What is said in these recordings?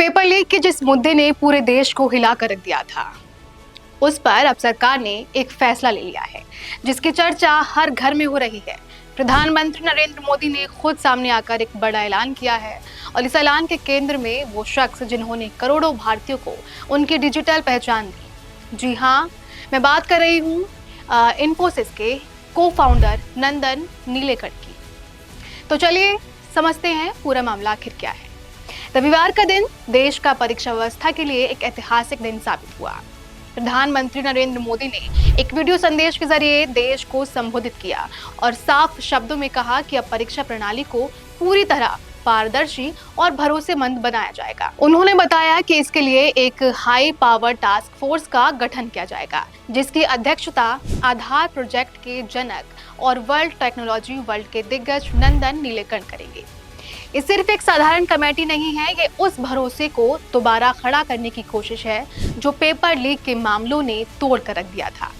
Paper leak के जिस मुद्दे ने पूरे देश को हिला कर रख दिया था, उस पर अब सरकार ने एक फैसला ले लिया है जिसकी चर्चा हर घर में हो रही है। प्रधानमंत्री नरेंद्र मोदी ने खुद सामने आकर एक बड़ा ऐलान किया है और इस ऐलान के केंद्र में वो शख्स जिन्होंने करोड़ों भारतीयों को उनकी डिजिटल पहचान दी। जी हाँ, मैं बात कर रही हूँ इन्फोसिस के को फाउंडर नंदन नीलेकणी की। तो चलिए समझते हैं पूरा मामला आखिर क्या है। रविवार का दिन देश का परीक्षा व्यवस्था के लिए एक ऐतिहासिक दिन साबित हुआ। प्रधानमंत्री नरेंद्र मोदी ने एक वीडियो संदेश के जरिए देश को संबोधित किया और साफ शब्दों में कहा कि अब परीक्षा प्रणाली को पूरी तरह पारदर्शी और भरोसेमंद बनाया जाएगा। उन्होंने बताया कि इसके लिए एक हाई पावर टास्क फोर्स का गठन किया जाएगा, जिसकी अध्यक्षता आधार प्रोजेक्ट के जनक और वर्ल्ड टेक्नोलॉजी वर्ल्ड के दिग्गज नंदन नीलेकणी करेंगे। ये सिर्फ एक साधारण कमेटी नहीं है, ये उस भरोसे को दोबारा खड़ा करने की कोशिश है जो पेपर लीक के मामलों ने तोड़ कर रख दिया था।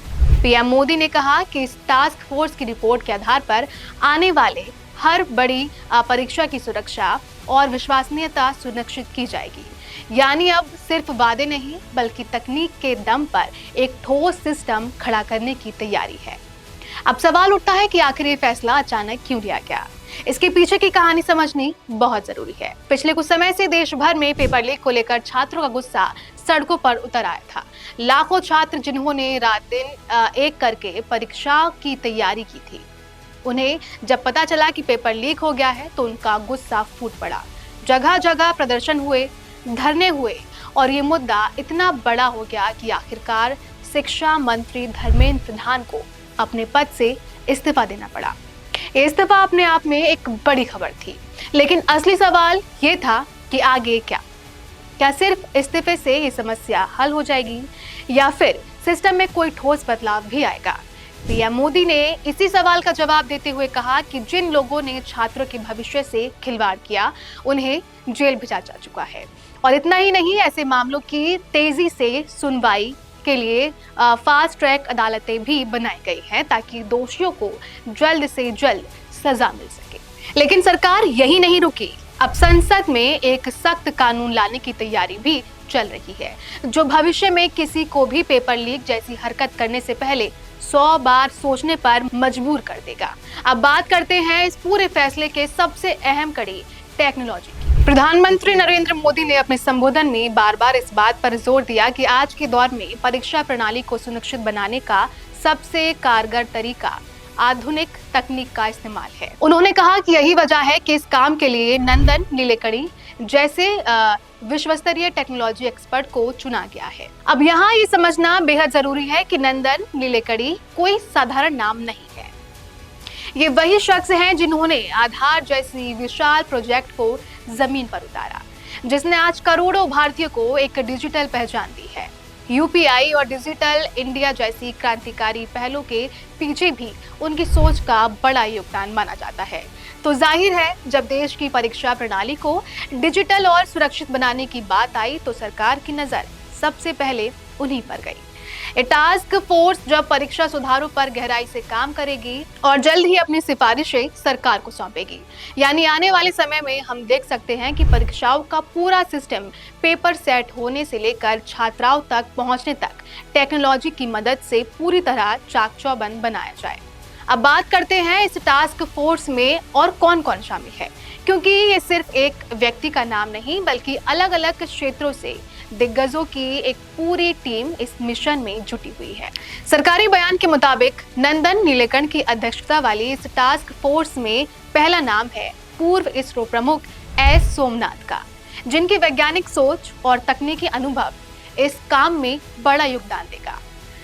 पीएम मोदी ने कहा कि इस टास्क फोर्स की रिपोर्ट के आधार पर आने वाले हर बड़ी परीक्षा की सुरक्षा और विश्वसनीयता सुनिश्चित की जाएगी। यानी अब सिर्फ वादे नहीं बल्कि तकनीक के दम पर एक ठोस सिस्टम खड़ा करने की तैयारी है। अब सवाल उठता है कि आखिर ये फैसला अचानक क्यों लिया गया। इसके पीछे की कहानी समझनी बहुत जरूरी है। पिछले कुछ समय से देश भर में पेपर लीक को लेकर छात्रों का गुस्सा सड़कों पर उतर आया था। लाखों छात्र जिन्होंने रात दिन एक करके परीक्षा की तैयारी की थी, उन्हें जब पता चला कि पेपर लीक हो गया है तो उनका गुस्सा फूट पड़ा। जगह जगह प्रदर्शन हुए, धरने हुए और ये मुद्दा इतना बड़ा हो गया कि आखिरकार शिक्षा मंत्री धर्मेंद्र प्रधान को अपने पद से इस्तीफा देना पड़ा। ये इस्तीफा अपने आप में एक बड़ी खबर थी, लेकिन असली सवाल ये था कि आगे क्या सिर्फ इस्तीफे से ये समस्या हल हो जाएगी या फिर सिस्टम में कोई ठोस बदलाव भी आएगा। पीएम मोदी ने इसी सवाल का जवाब देते हुए कहा कि जिन लोगों ने छात्रों के भविष्य से खिलवाड़ किया उन्हें जेल भेजा जा चुका है। और इतना ही नहीं, ऐसे मामलों की तेजी से सुनवाई के लिए फास्ट ट्रैक अदालतें भी बनाई गई हैं ताकि दोषियों को जल्द से जल्द सजा मिल सके। लेकिन सरकार यही नहीं रुकी। अब संसद में एक सख्त कानून लाने की तैयारी भी चल रही है जो भविष्य में किसी को भी पेपर लीक जैसी हरकत करने से पहले 100 बार सोचने पर मजबूर कर देगा। अब बात करते हैं इस पूरे फैसले के सबसे अहम कड़ी टेक्नोलॉजी की। प्रधानमंत्री नरेंद्र मोदी ने अपने संबोधन में बार बार इस बात पर जोर दिया कि आज के दौर में परीक्षा प्रणाली को सुनिश्चित बनाने का सबसे कारगर तरीका आधुनिक तकनीक का इस्तेमाल है। उन्होंने कहा कि यही वजह है कि इस काम के लिए नंदन नीलेकणी जैसे विश्वस्तरीय टेक्नोलॉजी एक्सपर्ट को चुना गया है। अब यहाँ ये समझना बेहद जरूरी है कि नंदन नीलेकणी कोई साधारण नाम नहीं है। ये वही शख्स हैं जिन्होंने आधार जैसी विशाल प्रोजेक्ट को जमीन पर उतारा, जिसने आज करोड़ों भारतीयों को एक डिजिटल पहचान दी है। यूपीआई और डिजिटल इंडिया जैसी क्रांतिकारी पहलों के पीछे भी उनकी सोच का बड़ा योगदान माना जाता है। तो जाहिर है, जब देश की परीक्षा प्रणाली को डिजिटल और सुरक्षित बनाने की बात आई तो सरकार की नजर सबसे पहले उन्हीं पर गई। ये टास्क फोर्स जब परीक्षा सुधारों पर गहराई से काम करेगी और जल्द ही अपनी सिफारिशें सरकार को सौंपेगी। यानी आने वाले समय में हम देख सकते हैं कि परीक्षाओं का पूरा सिस्टम पेपर सेट होने से लेकर छात्राओं तक पहुंचने तक टेक्नोलॉजी की मदद से पूरी तरह चाक चौबंद बनाया जाए। अब बात करते हैं इस टास्क फोर्स में और कौन कौन शामिल है, क्योंकि ये सिर्फ एक व्यक्ति का नाम नहीं बल्कि अलग अलग क्षेत्रों से दिग्गजों की एक पूरी टीम इस मिशन में जुटी हुई है। सरकारी बयान के मुताबिक नंदन नीलेकणी की अध्यक्षता वाली इस टास्क फोर्स में पहला नाम है पूर्व इसरो प्रमुख एस सोमनाथ का, जिनकी वैज्ञानिक सोच और तकनीकी अनुभव इस काम में बड़ा योगदान देगा।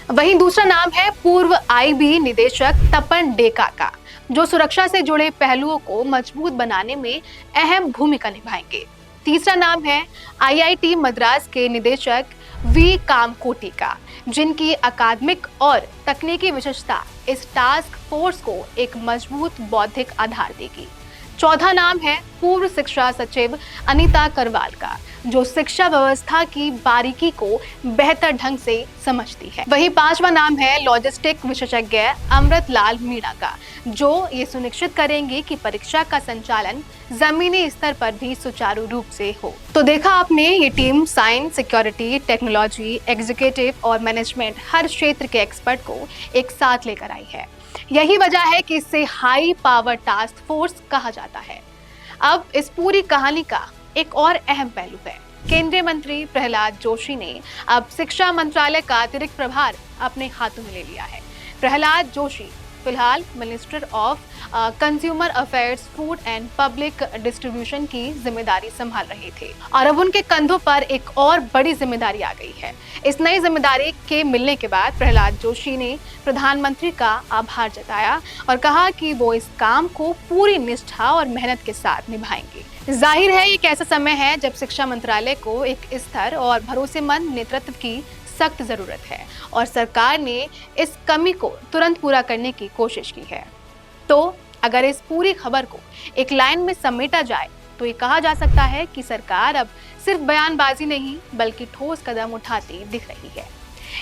वहीं दूसरा नाम है पूर्व आईबी निदेशक तपन डेका का, जो सुरक्षा से जुड़े पहलुओं को मजबूत बनाने में अहम भूमिका निभाएंगे। तीसरा नाम है आईआईटी मद्रास के निदेशक वी कामकोटी का, जिनकी अकादमिक और तकनीकी विशेषता इस टास्क फोर्स को एक मजबूत बौद्धिक आधार देगी। चौथा नाम है पूर्व शिक्षा सचिव अनीता करवाल का, जो शिक्षा व्यवस्था की बारीकी को बेहतर ढंग से समझती है। वहीं पांचवा नाम है लॉजिस्टिक विशेषज्ञ अमृतलाल मीणा का, जो ये सुनिश्चित करेंगे कि परीक्षा का संचालन जमीनी स्तर पर भी सुचारू रूप से हो। तो देखा आपने, ये team science, security, technology, executive और मैनेजमेंट हर क्षेत्र के एक्सपर्ट को एक साथ लेकर आई है। यही वजह है कि इसे हाई पावर टास्क फोर्स कहा जाता है। अब इस पूरी कहानी का एक और अहम पहलू है। केंद्रीय मंत्री प्रहलाद जोशी ने अब शिक्षा मंत्रालय का अतिरिक्त प्रभार अपने हाथों में ले लिया है। प्रहलाद जोशी फिलहाल minister of consumer affairs, food and public distribution की जिम्मेदारी संभाल रहे थे और अब उनके कंधों पर एक और बड़ी जिम्मेदारी आ गई है। इस नई जिम्मेदारी के मिलने के बाद प्रहलाद जोशी ने प्रधानमंत्री का आभार जताया और कहा कि वो इस काम को पूरी निष्ठा और मेहनत के साथ निभाएंगे। जाहिर है ये एक ऐसा समय है जब शिक्षा मंत्रालय को एक स्थिर और भरोसेमंद नेतृत्व की सख्त जरूरत है और सरकार ने इस कमी को तुरंत पूरा करने की कोशिश की है। तो अगर इस पूरी खबर को एक लाइन में समेटा जाए तो ये कहा जा सकता है कि सरकार अब सिर्फ बयानबाजी नहीं बल्कि ठोस कदम उठाती दिख रही है।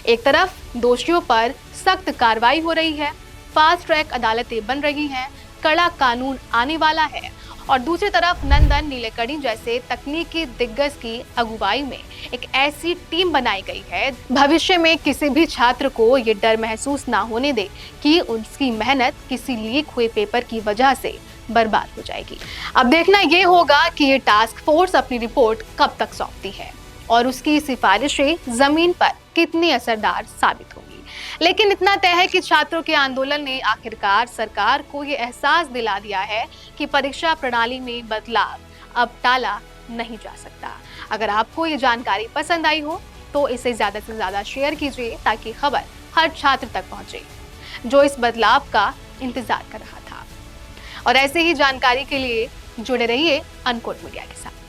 एक तरफ दोषियों पर सख्त कार्रवाई हो रही है, फास्ट ट्रैक अदालतें बन रही हैं, कड़ा कानून आने वाला है और दूसरी तरफ नंदन नीलेकणी जैसे तकनीकी दिग्गज की अगुवाई में एक ऐसी टीम बनाई गई है भविष्य में किसी भी छात्र को ये डर महसूस ना होने दे कि उसकी मेहनत किसी लीक हुए पेपर की वजह से बर्बाद हो जाएगी। अब देखना ये होगा कि ये टास्क फोर्स अपनी रिपोर्ट कब तक सौंपती है और उसकी सिफारिशें जमीन पर कितनी असरदार साबित होंगी। लेकिन इतना तय है कि छात्रों के आंदोलन ने आखिरकार सरकार को ये एहसास दिला दिया है कि परीक्षा प्रणाली में बदलाव अब टाला नहीं जा सकता। अगर आपको ये जानकारी पसंद आई हो तो इसे ज्यादा से ज्यादा शेयर कीजिए ताकि खबर हर छात्र तक पहुंचे जो इस बदलाव का इंतजार कर रहा था। और ऐसे ही जानकारी के लिए जुड़े रहिए अनकोट मीडिया के साथ।